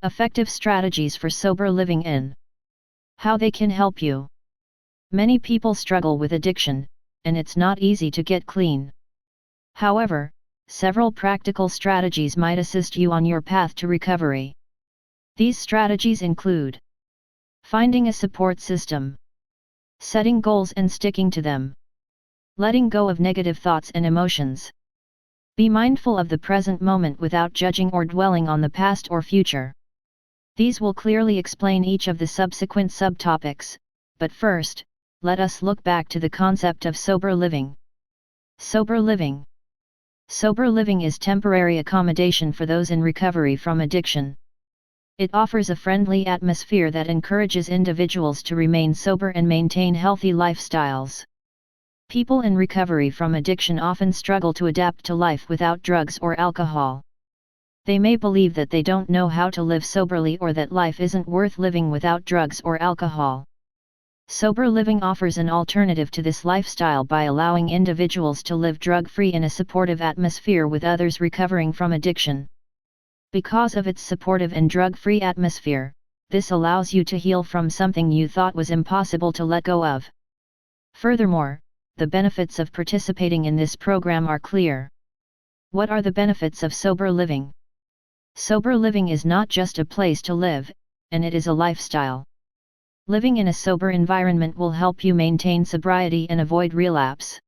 Effective strategies for sober living in. How they can help you. Many people struggle with addiction, and it's not easy to get clean. However, several practical strategies might assist you on your path to recovery. These strategies include finding a support system, setting goals and sticking to them, letting go of negative thoughts and emotions. Be mindful of the present moment without judging or dwelling on the past or future. These will clearly explain each of the subsequent subtopics, but first, let us look back to the concept of sober living. Sober living. Sober living is temporary accommodation for those in recovery from addiction. It offers a friendly atmosphere that encourages individuals to remain sober and maintain healthy lifestyles. People in recovery from addiction often struggle to adapt to life without drugs or alcohol. They may believe that they don't know how to live soberly or that life isn't worth living without drugs or alcohol. Sober living offers an alternative to this lifestyle by allowing individuals to live drug-free in a supportive atmosphere with others recovering from addiction. Because of its supportive and drug-free atmosphere, this allows you to heal from something you thought was impossible to let go of. Furthermore, the benefits of participating in this program are clear. What are the benefits of sober living? Sober living is not just a place to live, and it is a lifestyle. Living in a sober environment will help you maintain sobriety and avoid relapse.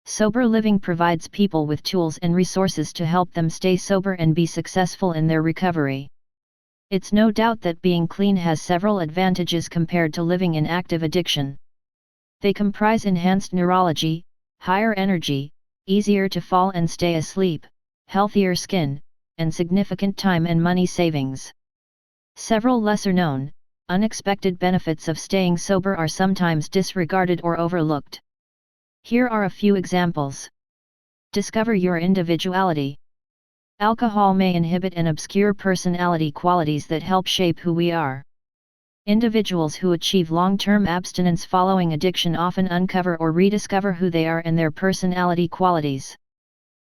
Sober living provides people with tools and resources to help them stay sober and be successful in their recovery. It's no doubt that being clean has several advantages compared to living in active addiction. They comprise enhanced neurology, higher energy, easier to fall and stay asleep, healthier skin, and significant time and money savings. Several lesser-known, unexpected benefits of staying sober are sometimes disregarded or overlooked. Here are a few examples. Discover your individuality. Alcohol may inhibit and obscure personality qualities that help shape who we are. Individuals who achieve long-term abstinence following addiction often uncover or rediscover who they are and their personality qualities.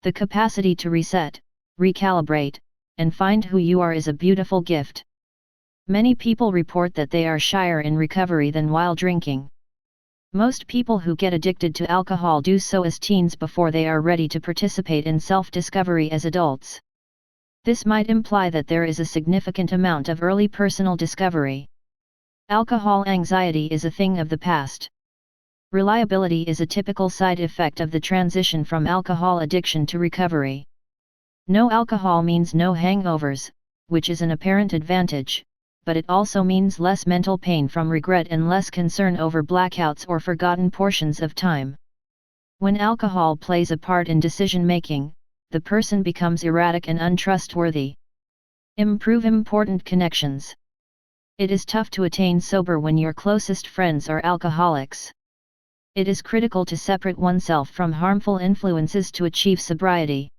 The capacity to reset, recalibrate, and find who you are is a beautiful gift. Many people report that they are shyer in recovery than while drinking. Most people who get addicted to alcohol do so as teens before they are ready to participate in self-discovery as adults. This might imply that there is a significant amount of early personal discovery. Alcohol anxiety is a thing of the past. Reliability is a typical side effect of the transition from alcohol addiction to recovery. No alcohol means no hangovers, which is an apparent advantage, but it also means less mental pain from regret and less concern over blackouts or forgotten portions of time. When alcohol plays a part in decision-making, the person becomes erratic and untrustworthy. Improve important connections. It is tough to attain sober when your closest friends are alcoholics. It is critical to separate oneself from harmful influences to achieve sobriety.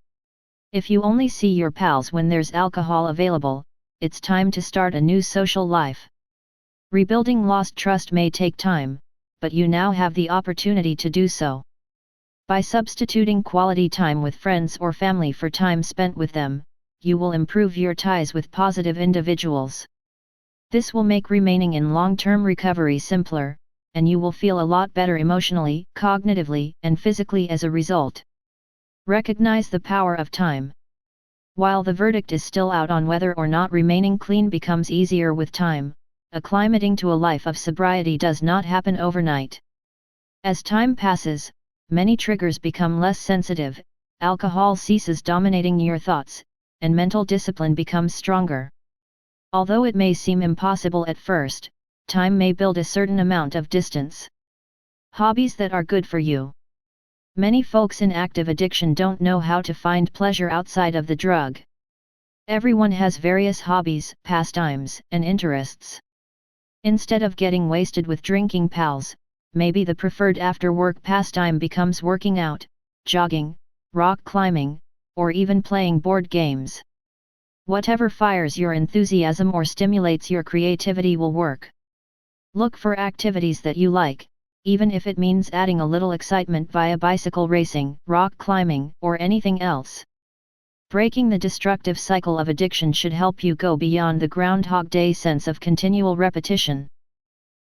If you only see your pals when there's alcohol available, it's time to start a new social life. Rebuilding lost trust may take time, but you now have the opportunity to do so. By substituting quality time with friends or family for time spent with them, you will improve your ties with positive individuals. This will make remaining in long-term recovery simpler, and you will feel a lot better emotionally, cognitively, and physically as a result. Recognize the power of time. While the verdict is still out on whether or not remaining clean becomes easier with time, acclimating to a life of sobriety does not happen overnight. As time passes, many triggers become less sensitive, alcohol ceases dominating your thoughts, and mental discipline becomes stronger. Although it may seem impossible at first, time may build a certain amount of distance. Hobbies that are good for you. Many folks in active addiction don't know how to find pleasure outside of the drug. Everyone has various hobbies, pastimes, and interests. Instead of getting wasted with drinking pals, maybe the preferred after-work pastime becomes working out, jogging, rock climbing, or even playing board games. Whatever fires your enthusiasm or stimulates your creativity will work. Look for activities that you like, even if it means adding a little excitement via bicycle racing, rock climbing, or anything else. Breaking the destructive cycle of addiction should help you go beyond the Groundhog Day sense of continual repetition.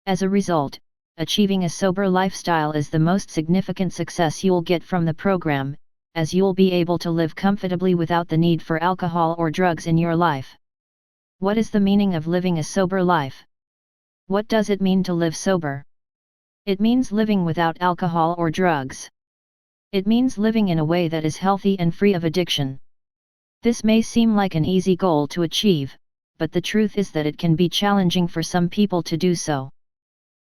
As a result, achieving a sober lifestyle is the most significant success you'll get from the program, as you'll be able to live comfortably without the need for alcohol or drugs in your life. What is the meaning of living a sober life? What does it mean to live sober? It means living without alcohol or drugs. It means living in a way that is healthy and free of addiction. This may seem like an easy goal to achieve, but the truth is that it can be challenging for some people to do so.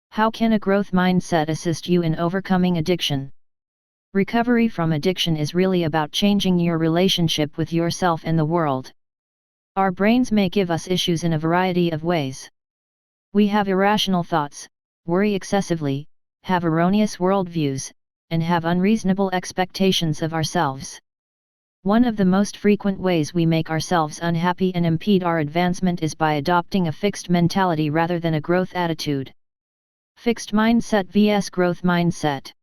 How can a growth mindset assist you in overcoming addiction? Recovery from addiction is really about changing your relationship with yourself and the world. Our brains may give us issues in a variety of ways. We have irrational thoughts, worry excessively, have erroneous worldviews, and have unreasonable expectations of ourselves. One of the most frequent ways we make ourselves unhappy and impede our advancement is by adopting a fixed mentality rather than a growth attitude. Fixed mindset vs. growth mindset.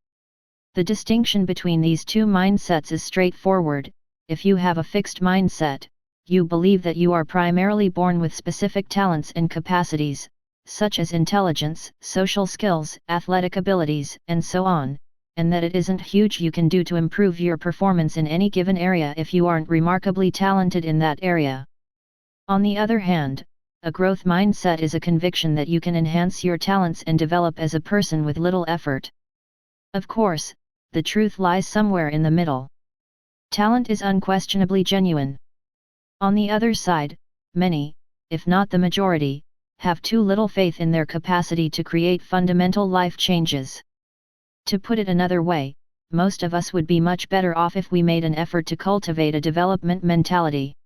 The distinction between these two mindsets is straightforward. If you have a fixed mindset, you believe that you are primarily born with specific talents and capacities, such as intelligence, social skills, athletic abilities, and so on, and that it isn't huge you can do to improve your performance in any given area if you aren't remarkably talented in that area. On the other hand, a growth mindset is a conviction that you can enhance your talents and develop as a person with little effort. Of course, the truth lies somewhere in the middle. Talent is unquestionably genuine. On the other side, many, if not the majority, have too little faith in their capacity to create fundamental life changes. To put it another way, most of us would be much better off if we made an effort to cultivate a development mentality.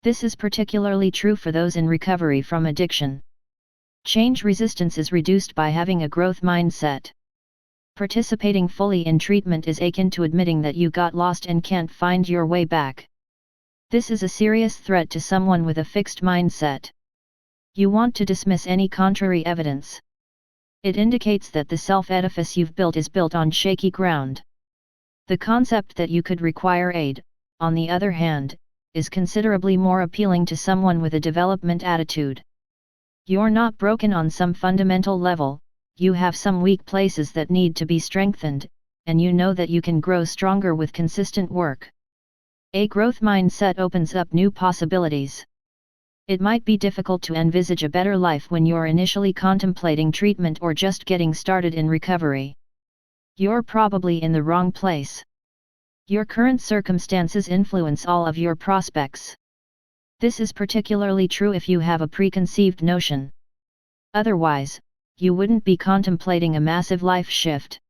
This is particularly true for those in recovery from addiction. Change resistance is reduced by having a growth mindset. Participating fully in treatment is akin to admitting that you got lost and can't find your way back. This is a serious threat to someone with a fixed mindset. You want to dismiss any contrary evidence. It indicates that the self-edifice you've built is built on shaky ground. The concept that you could require aid, on the other hand, is considerably more appealing to someone with a development attitude. You're not broken on some fundamental level, you have some weak places that need to be strengthened, and you know that you can grow stronger with consistent work. A growth mindset opens up new possibilities. It might be difficult to envisage a better life when you're initially contemplating treatment or just getting started in recovery. You're probably in the wrong place. Your current circumstances influence all of your prospects. This is particularly true if you have a preconceived notion. Otherwise, you wouldn't be contemplating a massive life shift.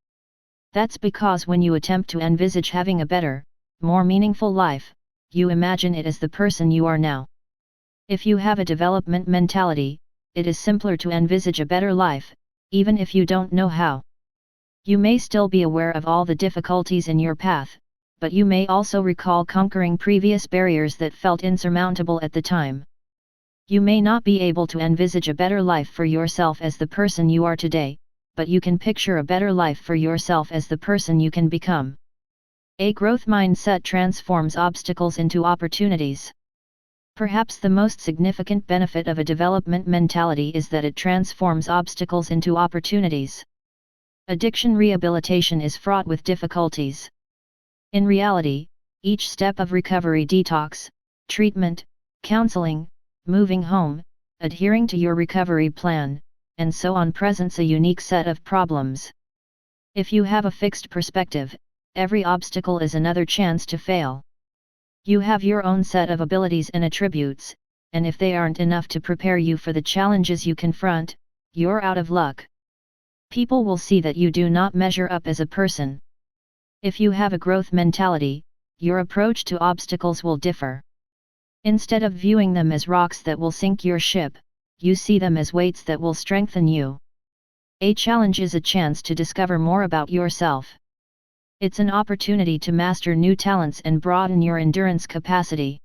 That's because when you attempt to envisage having a better, more meaningful life, you imagine it as the person you are now. If you have a development mentality, it is simpler to envisage a better life, even if you don't know how. You may still be aware of all the difficulties in your path, but you may also recall conquering previous barriers that felt insurmountable at the time. You may not be able to envisage a better life for yourself as the person you are today, but you can picture a better life for yourself as the person you can become. A growth mindset transforms obstacles into opportunities. Perhaps the most significant benefit of a development mentality is that it transforms obstacles into opportunities. Addiction rehabilitation is fraught with difficulties. In reality, each step of recovery, detox, treatment, counseling, moving home, adhering to your recovery plan, and so on presents a unique set of problems. If you have a fixed perspective, every obstacle is another chance to fail. You have your own set of abilities and attributes, and if they aren't enough to prepare you for the challenges you confront, you're out of luck. People will see that you do not measure up as a person. If you have a growth mentality, your approach to obstacles will differ. Instead of viewing them as rocks that will sink your ship, you see them as weights that will strengthen you. A challenge is a chance to discover more about yourself. It's an opportunity to master new talents and broaden your endurance capacity.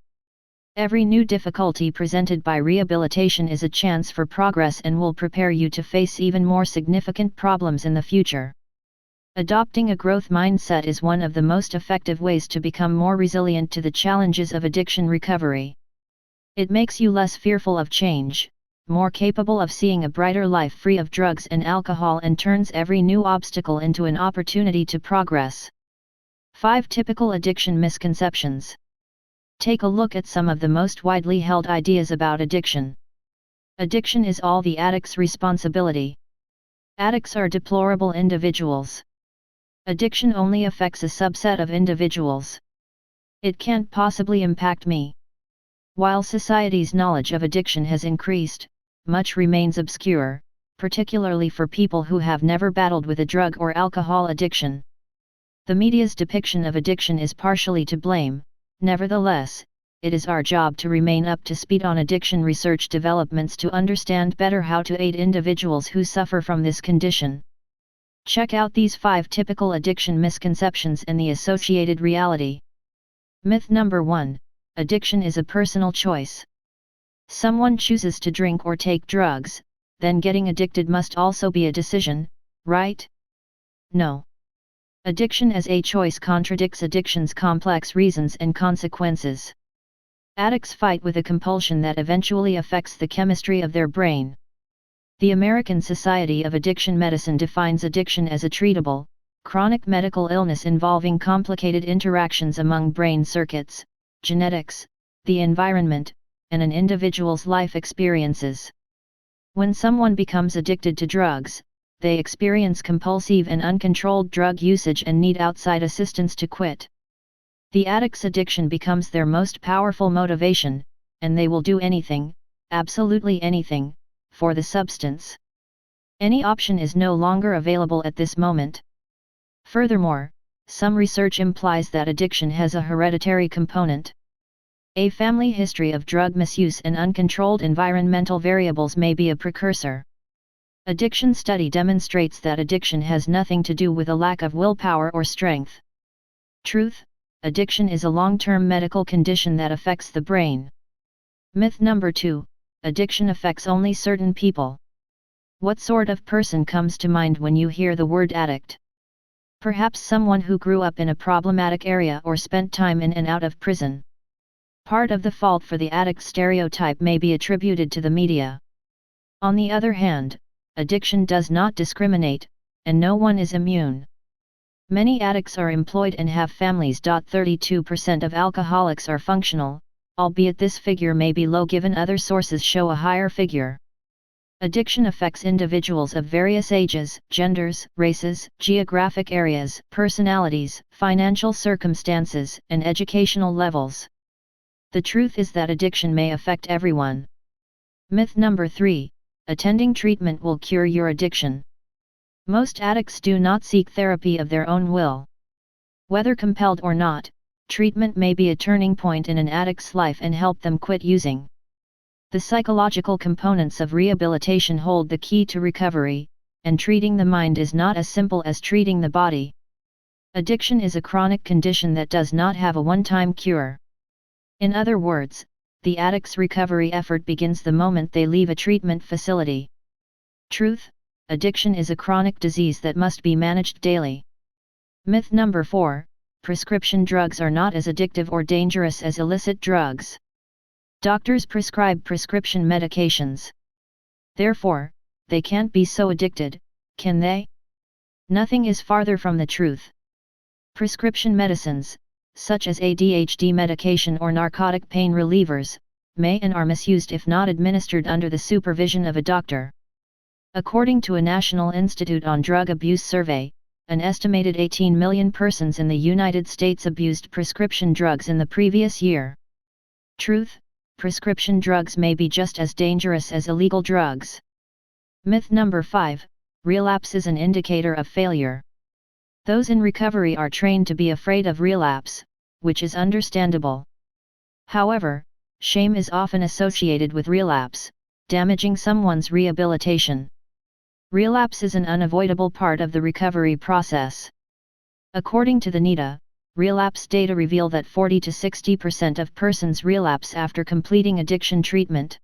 Every new difficulty presented by rehabilitation is a chance for progress and will prepare you to face even more significant problems in the future. Adopting a growth mindset is one of the most effective ways to become more resilient to the challenges of addiction recovery. It makes you less fearful of change, more capable of seeing a brighter life free of drugs and alcohol, and turns every new obstacle into an opportunity to progress. 5 Typical Addiction Misconceptions. Take a look at some of the most widely held ideas about addiction. Addiction is all the addict's responsibility. Addicts are deplorable individuals. Addiction only affects a subset of individuals. It can't possibly impact me. While society's knowledge of addiction has increased, much remains obscure, particularly for people who have never battled with a drug or alcohol addiction. The media's depiction of addiction is partially to blame. Nevertheless, it is our job to remain up to speed on addiction research developments to understand better how to aid individuals who suffer from this condition. Check out these 5 typical addiction misconceptions and the associated reality. Myth number 1: addiction is a personal choice. Someone chooses to drink or take drugs, then getting addicted must also be a decision, right? No. Addiction as a choice contradicts addiction's complex reasons and consequences. Addicts fight with a compulsion that eventually affects the chemistry of their brain. The American Society of Addiction Medicine defines addiction as a treatable, chronic medical illness involving complicated interactions among brain circuits, genetics, the environment, and an individual's life experiences. When someone becomes addicted to drugs, they experience compulsive and uncontrolled drug usage and need outside assistance to quit. The addict's addiction becomes their most powerful motivation, and they will do anything, absolutely anything, for the substance. Any option is no longer available at this moment. Furthermore, some research implies that addiction has a hereditary component. A family history of drug misuse and uncontrolled environmental variables may be a precursor. Addiction study demonstrates that addiction has nothing to do with a lack of willpower or strength. Truth: addiction is a long-term medical condition that affects the brain. Myth number 2: addiction affects only certain people. What sort of person comes to mind when you hear the word addict? Perhaps someone who grew up in a problematic area or spent time in and out of prison. Part of the fault for the addict stereotype may be attributed to the media. On the other hand, addiction does not discriminate, and no one is immune. Many addicts are employed and have families. 32% of alcoholics are functional, albeit this figure may be low given other sources show a higher figure. Addiction affects individuals of various ages, genders, races, geographic areas, personalities, financial circumstances, and educational levels. The truth is that addiction may affect everyone. Myth number 3: attending treatment will cure your addiction. Most addicts do not seek therapy of their own will. Whether compelled or not, treatment may be a turning point in an addict's life and help them quit using. The psychological components of rehabilitation hold the key to recovery, and treating the mind is not as simple as treating the body. Addiction is a chronic condition that does not have a one-time cure. In other words, the addict's recovery effort begins the moment they leave a treatment facility. Truth: addiction is a chronic disease that must be managed daily. Myth number 4: prescription drugs are not as addictive or dangerous as illicit drugs. Doctors prescribe prescription medications. Therefore, they can't be so addicted, can they? Nothing is farther from the truth. Prescription medicines, such as ADHD medication or narcotic pain relievers, may and are misused if not administered under the supervision of a doctor. According to a National Institute on Drug Abuse survey, an estimated 18 million persons in the United States abused prescription drugs in the previous year. Truth: prescription drugs may be just as dangerous as illegal drugs. Myth number 5: relapse is an indicator of failure. Those in recovery are trained to be afraid of relapse, which is understandable. However, shame is often associated with relapse, damaging someone's rehabilitation. Relapse is an unavoidable part of the recovery process. According to the NIDA, relapse data reveal that 40 to 60% of persons relapse after completing addiction treatment.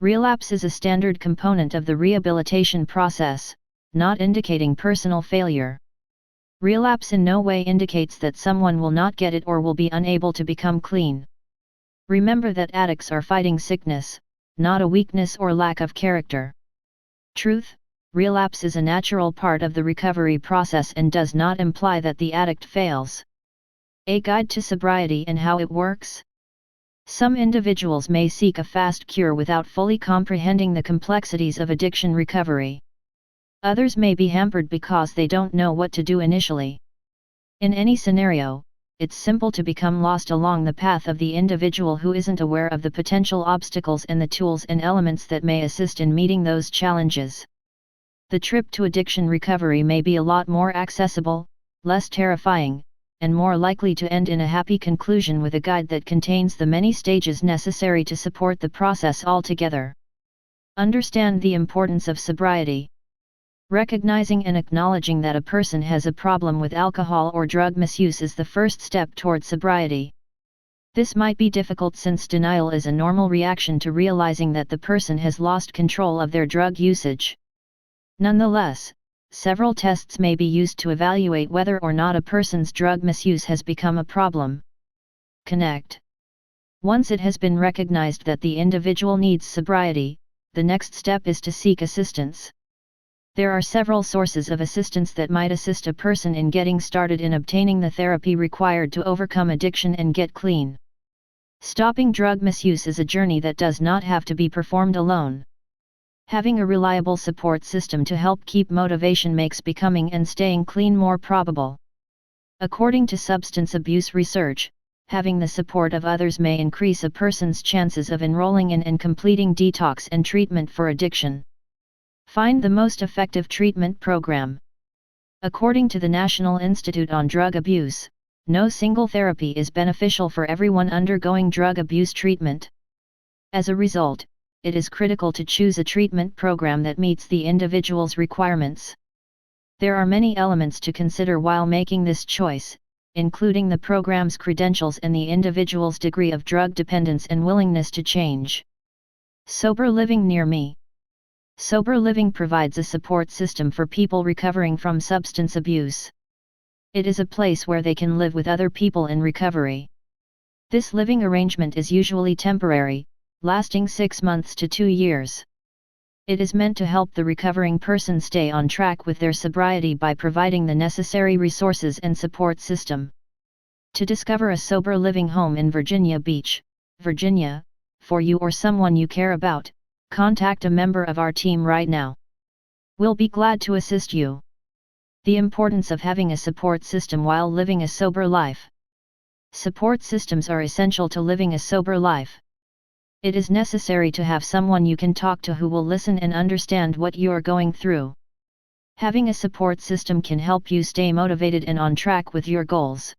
Relapse is a standard component of the rehabilitation process, not indicating personal failure. Relapse in no way indicates that someone will not get it or will be unable to become clean. Remember that addicts are fighting sickness, not a weakness or lack of character. Truth, relapse is a natural part of the recovery process and does not imply that the addict fails. A guide to sobriety and how it works. Some individuals may seek a fast cure without fully comprehending the complexities of addiction recovery. Others may be hampered because they don't know what to do initially. In any scenario, it's simple to become lost along the path of the individual who isn't aware of the potential obstacles and the tools and elements that may assist in meeting those challenges. The trip to addiction recovery may be a lot more accessible, less terrifying, and more likely to end in a happy conclusion with a guide that contains the many stages necessary to support the process altogether. Understand the importance of sobriety. Recognizing and acknowledging that a person has a problem with alcohol or drug misuse is the first step toward sobriety. This might be difficult since denial is a normal reaction to realizing that the person has lost control of their drug usage. Nonetheless, several tests may be used to evaluate whether or not a person's drug misuse has become a problem. Connect. Once it has been recognized that the individual needs sobriety, the next step is to seek assistance. There are several sources of assistance that might assist a person in getting started in obtaining the therapy required to overcome addiction and get clean. Stopping drug misuse is a journey that does not have to be performed alone. Having a reliable support system to help keep motivation makes becoming and staying clean more probable. According to substance abuse research, having the support of others may increase a person's chances of enrolling in and completing detox and treatment for addiction. Find the most effective treatment program. According to the National Institute on Drug Abuse, no single therapy is beneficial for everyone undergoing drug abuse treatment. As a result, it is critical to choose a treatment program that meets the individual's requirements. There are many elements to consider while making this choice, including the program's credentials and the individual's degree of drug dependence and willingness to change. Sober Living Near Me. Sober Living provides a support system for people recovering from substance abuse. It is a place where they can live with other people in recovery. This living arrangement is usually temporary, lasting 6 months to 2 years. It is meant to help the recovering person stay on track with their sobriety by providing the necessary resources and support system. To discover a sober living home in Virginia Beach, Virginia, for you or someone you care about, contact a member of our team right now. We'll be glad to assist you. The importance of having a support system while living a sober life. Support systems are essential to living a sober life. It is necessary to have someone you can talk to who will listen and understand what you're going through. Having a support system can help you stay motivated and on track with your goals.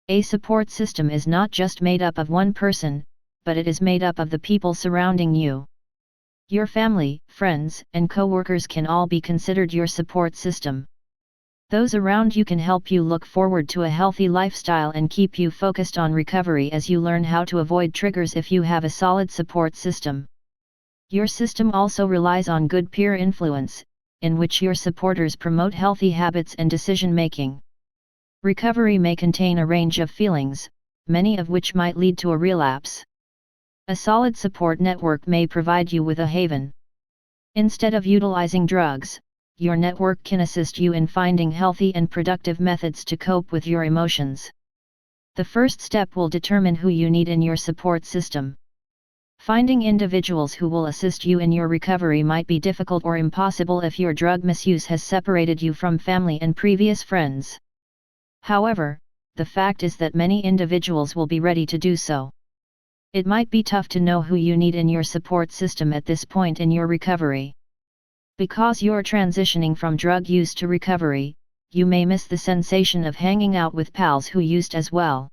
A support system is not just made up of one person, but it is made up of the people surrounding you. Your family, friends, and co-workers can all be considered your support system. Those around you can help you look forward to a healthy lifestyle and keep you focused on recovery as you learn how to avoid triggers if you have a solid support system. Your system also relies on good peer influence, in which your supporters promote healthy habits and decision-making. Recovery may contain a range of feelings, many of which might lead to a relapse. A solid support network may provide you with a haven. Instead of utilizing drugs, your network can assist you in finding healthy and productive methods to cope with your emotions. The first step will determine who you need in your support system. Finding individuals who will assist you in your recovery might be difficult or impossible if your drug misuse has separated you from family and previous friends. However, the fact is that many individuals will be ready to do so. It might be tough to know who you need in your support system at this point in your recovery. Because you're transitioning from drug use to recovery, you may miss the sensation of hanging out with pals who used as well.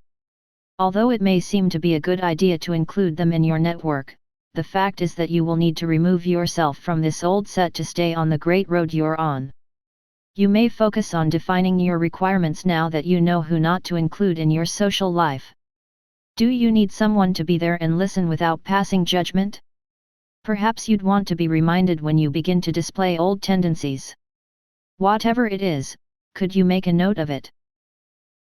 Although it may seem to be a good idea to include them in your network, the fact is that you will need to remove yourself from this old set to stay on the great road you're on. You may focus on defining your requirements now that you know who not to include in your social life. Do you need someone to be there and listen without passing judgment? Perhaps you'd want to be reminded when you begin to display old tendencies. Whatever it is, Could you make a note of it?